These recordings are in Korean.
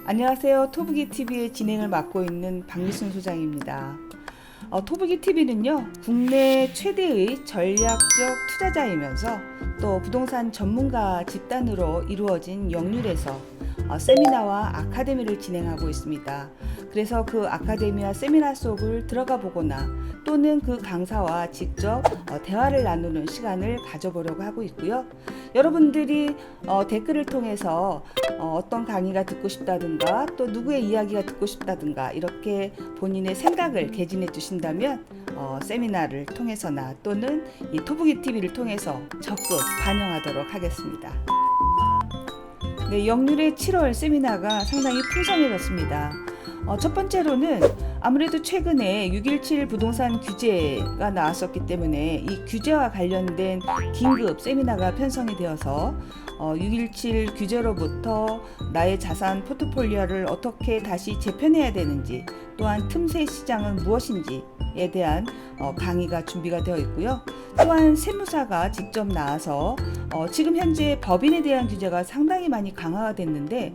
안녕하세요. 토부기TV의 진행을 맡고 있는 박미순 소장입니다. 토부기TV는요, 국내 최대의 전략적 투자자이면서 또 부동산 전문가 집단으로 이루어진 영률에서 세미나와 아카데미를 진행하고 있습니다. 그래서 그 아카데미와 세미나 속을 들어가 보거나 또는 그 강사와 직접 대화를 나누는 시간을 가져보려고 하고 있고요. 여러분들이 댓글을 통해서 어떤 강의가 듣고 싶다든가 또 누구의 이야기가 듣고 싶다든가 이렇게 본인의 생각을 개진해 주신다면 세미나를 통해서나 또는 이 토부기TV를 통해서 적극 반영하도록 하겠습니다. 네, 영률의 7월 세미나가 상당히 풍성해졌습니다. 첫 번째로는 아무래도 최근에 6.17 부동산 규제가 나왔었기 때문에 이 규제와 관련된 긴급 세미나가 편성이 되어서 6.17 규제로부터 나의 자산 포트폴리오를 어떻게 다시 재편해야 되는지, 또한 틈새 시장은 무엇인지에 대한 강의가 준비가 되어 있고요. 또한 세무사가 직접 나와서 지금 현재 법인에 대한 규제가 상당히 많이 강화가 됐는데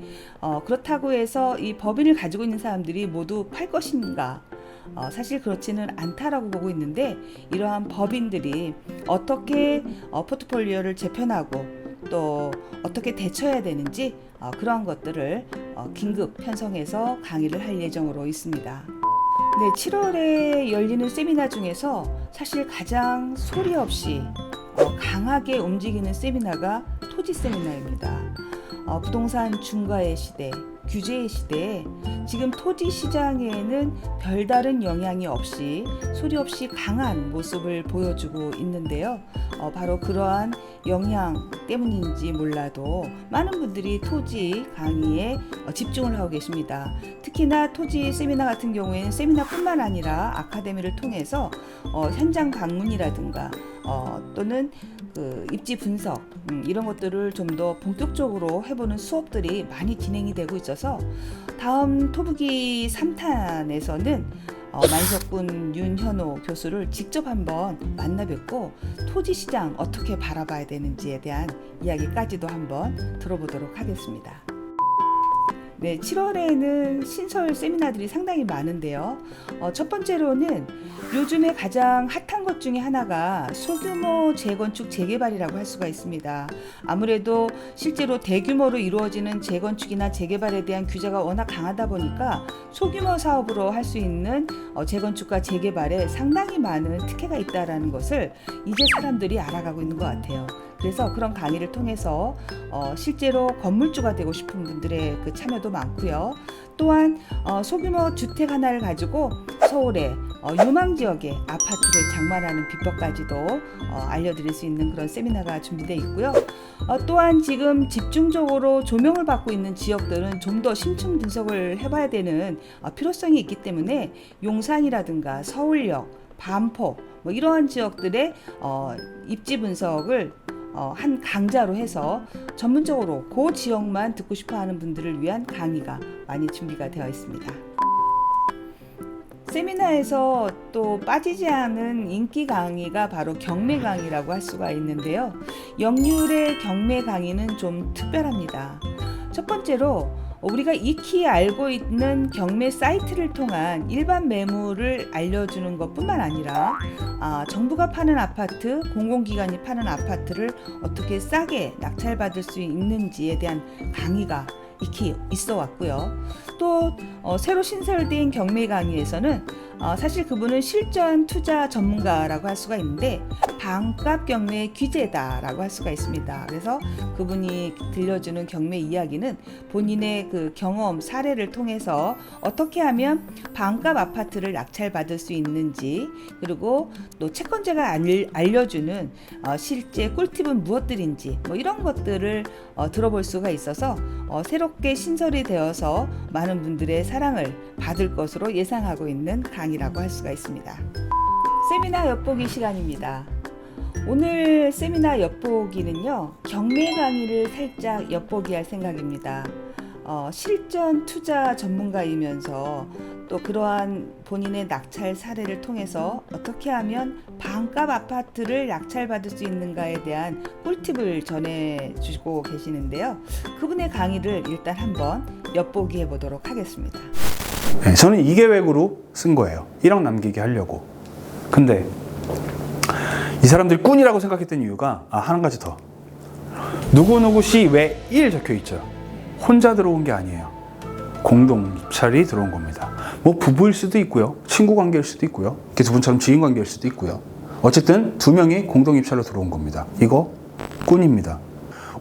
그렇다고 해서 이 법인을 가지고 있는 사람들이 모두 팔 것인가? 사실 그렇지는 않다라고 보고 있는데, 이러한 법인들이 어떻게 포트폴리오를 재편하고 또 어떻게 대처해야 되는지 그러한 것들을 긴급 편성해서 강의를 할 예정으로 있습니다. 네, 7월에 열리는 세미나 중에서 사실 가장 소리 없이 강하게 움직이는 세미나가 토지 세미나입니다. 부동산 중과의 시대, 규제의 시대에 지금 토지 시장에는 별다른 영향이 없이 소리 없이 강한 모습을 보여주고 있는데요. 바로 그러한 영향 때문인지 몰라도 많은 분들이 토지 강의에 집중을 하고 계십니다. 특히나 토지 세미나 같은 경우에는 세미나뿐만 아니라 아카데미를 통해서 현장 방문이라든가 또는 그 입지 분석 이런 것들을 좀 더 본격적으로 해보는 수업들이 많이 진행이 되고 있어서 다음 토부기 3탄에서는 만석군 윤현호 교수를 직접 한번 만나 뵙고 토지 시장 어떻게 바라봐야 되는지에 대한 이야기까지도 한번 들어보도록 하겠습니다. 네, 7월에는 신설 세미나들이 상당히 많은데요. 첫 번째로는 요즘에 가장 핫한 것 중에 하나가 소규모 재건축 재개발이라고 할 수가 있습니다. 아무래도 실제로 대규모로 이루어지는 재건축이나 재개발에 대한 규제가 워낙 강하다 보니까 소규모 사업으로 할 수 있는 재건축과 재개발에 상당히 많은 특혜가 있다는 것을 이제 사람들이 알아가고 있는 것 같아요. 그래서 그런 강의를 통해서 실제로 건물주가 되고 싶은 분들의 그 참여도 많고요. 또한 소규모 주택 하나를 가지고 서울의 유망 지역의 아파트를 장만하는 비법까지도 알려드릴 수 있는 그런 세미나가 준비되어 있고요. 또한 지금 집중적으로 조명을 받고 있는 지역들은 좀 더 심층 분석을 해봐야 되는 필요성이 있기 때문에 용산이라든가 서울역, 반포 뭐 이러한 지역들의 입지 분석을 한 강좌로 해서 전문적으로 그 지역만 듣고 싶어 하는 분들을 위한 강의가 많이 준비가 되어 있습니다. 세미나에서 또 빠지지 않은 인기 강의가 바로 경매 강의라고 할 수가 있는데요. 영률의 경매 강의는 좀 특별합니다. 첫 번째로 우리가 익히 알고 있는 경매 사이트를 통한 일반 매물을 알려주는 것뿐만 아니라 정부가 파는 아파트, 공공기관이 파는 아파트를 어떻게 싸게 낙찰받을 수 있는지에 대한 강의가 익히 있어 왔고요. 또 새로 신설된 경매 강의에서는 사실 그분은 실전 투자 전문가라고 할 수가 있는데 반값 경매 규제다라고 할 수가 있습니다. 그래서 그분이 들려주는 경매 이야기는 본인의 그 경험 사례를 통해서 어떻게 하면 반값 아파트를 낙찰받을 수 있는지, 그리고 또 채권자가 알려주는 실제 꿀팁은 무엇들인지 뭐 이런 것들을 들어볼 수가 있어서 새롭게 신설이 되어서 많은 분들의 사랑을 받을 것으로 예상하고 있는 강의라고 할 수가 있습니다. 세미나 엿보기 시간입니다. 오늘 세미나 엿보기는요, 경매 강의를 살짝 엿보기 할 생각입니다. 실전 투자 전문가이면서 또 그러한 본인의 낙찰 사례를 통해서 어떻게 하면 반값 아파트를 낙찰받을 수 있는가에 대한 꿀팁을 전해주고 계시는데요. 그분의 강의를 일단 한번 엿보기 해보도록 하겠습니다. 네, 저는 2계획으로 쓴 거예요. 1억 남기게 하려고. 근데 이 사람들이 꾼이라고 생각했던 이유가 한 가지 더. 누구누구 씨 왜 1 적혀 있죠. 혼자 들어온 게 아니에요. 공동 입찰이 들어온 겁니다. 뭐 부부일 수도 있고요. 친구 관계일 수도 있고요. 두 분처럼 지인 관계일 수도 있고요. 어쨌든 2명이 공동 입찰로 들어온 겁니다. 이거 꾼입니다.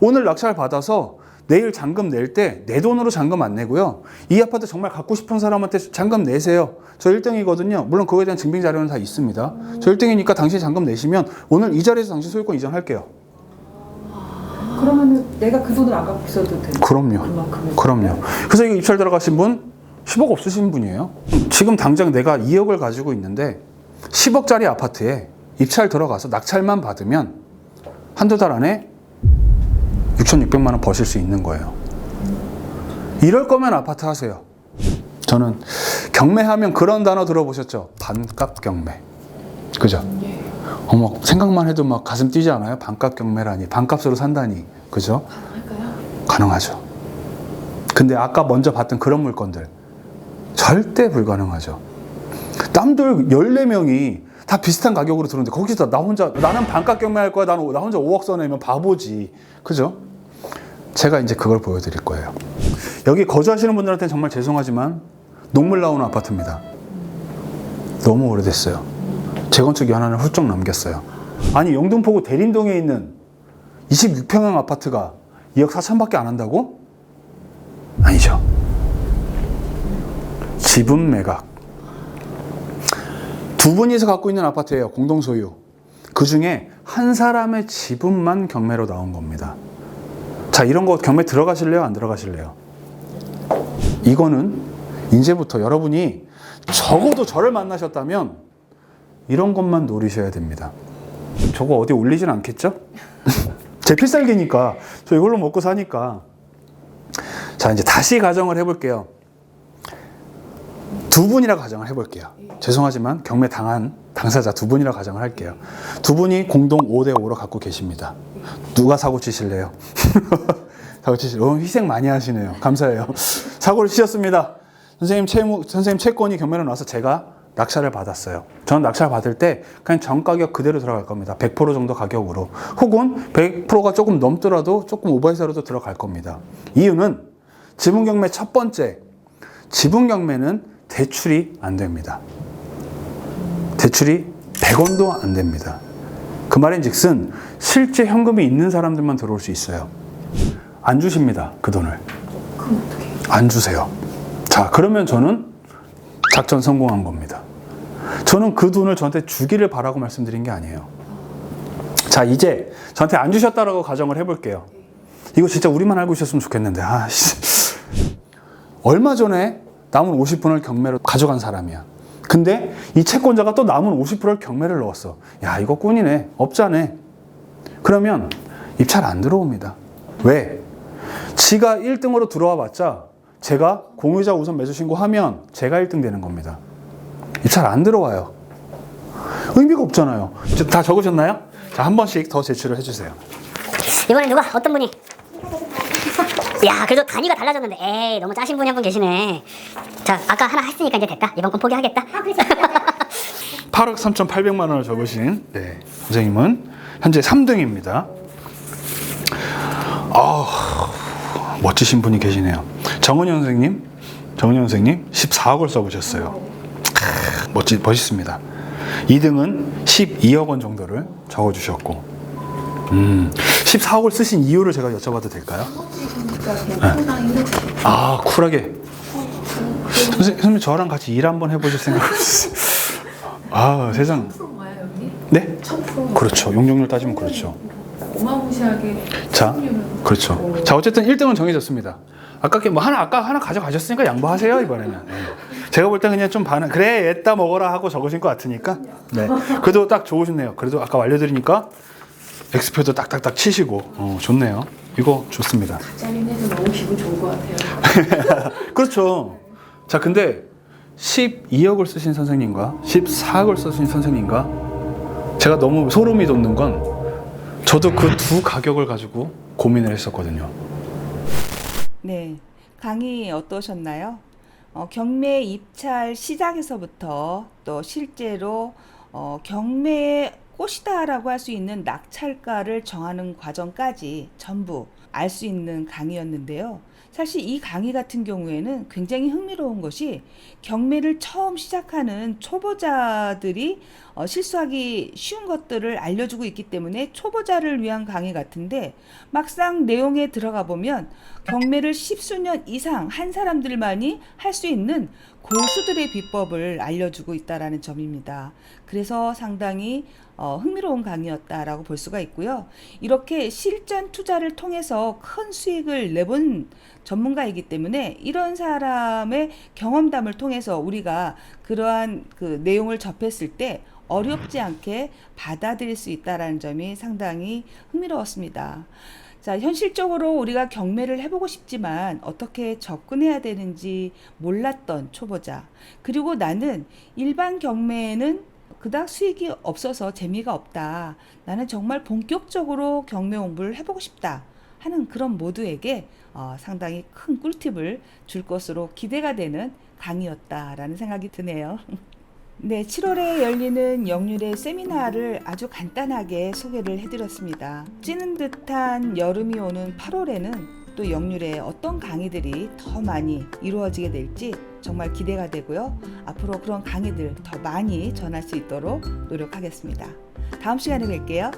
오늘 낙찰 받아서 내일 잔금 낼 때 내 돈으로 잔금 안 내고요. 이 아파트 정말 갖고 싶은 사람한테 잔금 내세요. 저 1등이거든요. 물론 그거에 대한 증빙 자료는 다 있습니다. 저 1등이니까 당신 잔금 내시면 오늘 이 자리에서 당신 소유권 이전할게요. 그러면 내가 그 돈을 안 갖고 있어도 되는 그럼요. 그래서 이거 입찰 들어가신 분 10억 없으신 분이에요. 지금 당장 내가 2억을 가지고 있는데 10억짜리 아파트에 입찰 들어가서 낙찰만 받으면 한두 달 안에 6,600만 원 버실 수 있는 거예요. 이럴 거면 아파트 하세요. 저는 경매하면 그런 단어 들어보셨죠? 반값 경매. 그죠? 어머, 생각만 해도 막 가슴 뛰지 않아요? 반값 경매라니, 반값으로 산다니. 그죠? 가능할까요? 가능하죠. 근데 아까 먼저 봤던 그런 물건들 절대 불가능하죠. 남들 14명이 다 비슷한 가격으로 들었는데 거기서 나는 반값 경매할 거야, 나 혼자 5억 써내면 바보지. 그죠? 제가 이제 그걸 보여드릴 거예요. 여기 거주하시는 분들한테는 정말 죄송하지만 녹물 나오는 아파트입니다. 너무 오래됐어요. 재건축 연한을 훌쩍 넘겼어요. 아니, 영등포구 대림동에 있는 26평형 아파트가 2억 4천밖에 안 한다고? 아니죠. 지분 매각. 2분이서 갖고 있는 아파트예요. 공동 소유. 그 중에 한 사람의 지분만 경매로 나온 겁니다. 자, 이런 거 경매 들어가실래요? 안 들어가실래요? 이거는 이제부터 여러분이 적어도 저를 만나셨다면 이런 것만 노리셔야 됩니다. 저거 어디 올리진 않겠죠? 제 필살기니까. 저 이걸로 먹고 사니까. 자, 이제 다시 가정을 해볼게요. 2분이라 가정을 해볼게요. 죄송하지만 경매 당한 당사자 2분이라 가정을 할게요. 2분이 공동 5대5로 갖고 계십니다. 누가 사고 치실래요? 사고 치실래요? 희생 많이 하시네요. 감사해요. 사고를 치셨습니다. 선생님 채권이 경매로 나와서 제가 낙찰을 받았어요. 저는 낙찰 받을 때 그냥 정가격 그대로 들어갈 겁니다. 100% 정도 가격으로. 혹은 100%가 조금 넘더라도 조금 오버해서라도 들어갈 겁니다. 이유는 지분 경매 첫 번째, 지분 경매는 대출이 안 됩니다. 대출이 100원도 안 됩니다. 그 말인즉슨 실제 현금이 있는 사람들만 들어올 수 있어요. 안 주십니다. 그 돈을. 그럼 어떻게 해요? 안 주세요. 자, 그러면 저는 작전 성공한 겁니다. 저는 그 돈을 저한테 주기를 바라고 말씀드린 게 아니에요. 자, 이제 저한테 안 주셨다라고 가정을 해볼게요. 이거 진짜 우리만 알고 있었으면 좋겠는데. 얼마 전에 남은 50분을 경매로 가져간 사람이야. 근데 이 채권자가 또 남은 50%를 경매를 넣었어. 야, 이거 꾼이네. 업자네. 그러면 입찰 안 들어옵니다. 왜? 지가 1등으로 들어와 봤자 제가 공유자 우선 매수 신고하면 제가 1등 되는 겁니다. 입찰 안 들어와요. 의미가 없잖아요. 다 적으셨나요? 자, 한 번씩 더 제출을 해주세요. 이번엔 누가? 어떤 분이? 야, 그래도 단위가 달라졌는데 에이, 너무 짜신 분이 한 분 계시네. 자, 아까 하나 했으니까 이제 됐다. 이번 건 포기하겠다. 8억 3,800만 원을 적으신 선생님은 현재 3등입니다. 멋지신 분이 계시네요. 정은현 선생님 14억을 써보셨어요. 멋있습니다. 2등은 12억 원 정도를 적어주셨고 14억을 쓰신 이유를 제가 여쭤봐도 될까요? 네. 쿨하게. 선생님 저랑 같이 일 한번 해보실 생각 없으세요? 세상. 네? 1000%. 그렇죠. 용적률 따지면 그렇죠. 어마무시하게. 자, 그렇죠. 자, 어쨌든 1등은 정해졌습니다. 아까 하나 가져가셨으니까 양보하세요, 이번에는. 네. 제가 볼 때 그냥 좀 그래, 애따 먹어라 하고 적으신 것 같으니까. 네. 그래도 딱 좋으셨네요. 그래도 아까 알려드리니까 X표도 딱딱딱 치시고, 좋네요. 이거 좋습니다. 짜긴 해서 너무 기분 좋은 것 같아요. 그렇죠. 자, 근데 12억을 쓰신 선생님과 14억을 쓰신 선생님과 제가 너무 소름이 돋는 건 저도 그 두 가격을 가지고 고민을 했었거든요. 네, 강의 어떠셨나요? 경매 입찰 시작에서부터 또 실제로 경매의 꽃이다라고 할 수 있는 낙찰가를 정하는 과정까지 전부 알 수 있는 강의였는데요. 사실 이 강의 같은 경우에는 굉장히 흥미로운 것이 경매를 처음 시작하는 초보자들이 실수하기 쉬운 것들을 알려주고 있기 때문에 초보자를 위한 강의 같은데 막상 내용에 들어가 보면 경매를 십수년 이상 한 사람들만이 할 수 있는 고수들의 비법을 알려주고 있다라는 점입니다. 그래서 상당히 흥미로운 강의였다라고 볼 수가 있고요. 이렇게 실전 투자를 통해서 큰 수익을 내본 전문가이기 때문에 이런 사람의 경험담을 통해서 우리가 그러한 그 내용을 접했을 때 어렵지 않게 받아들일 수 있다는 점이 상당히 흥미로웠습니다. 자, 현실적으로 우리가 경매를 해보고 싶지만 어떻게 접근해야 되는지 몰랐던 초보자, 그리고 나는 일반 경매에는 그닥 수익이 없어서 재미가 없다, 나는 정말 본격적으로 경매 공부를 해보고 싶다 하는 그런 모두에게 상당히 큰 꿀팁을 줄 것으로 기대가 되는 강의였다라는 생각이 드네요. 네, 7월에 열리는 역률의 세미나를 아주 간단하게 소개를 해드렸습니다. 찌는 듯한 여름이 오는 8월에는 또 역률의 어떤 강의들이 더 많이 이루어지게 될지 정말 기대가 되고요. 앞으로 그런 강의들 더 많이 전할 수 있도록 노력하겠습니다. 다음 시간에 뵐게요.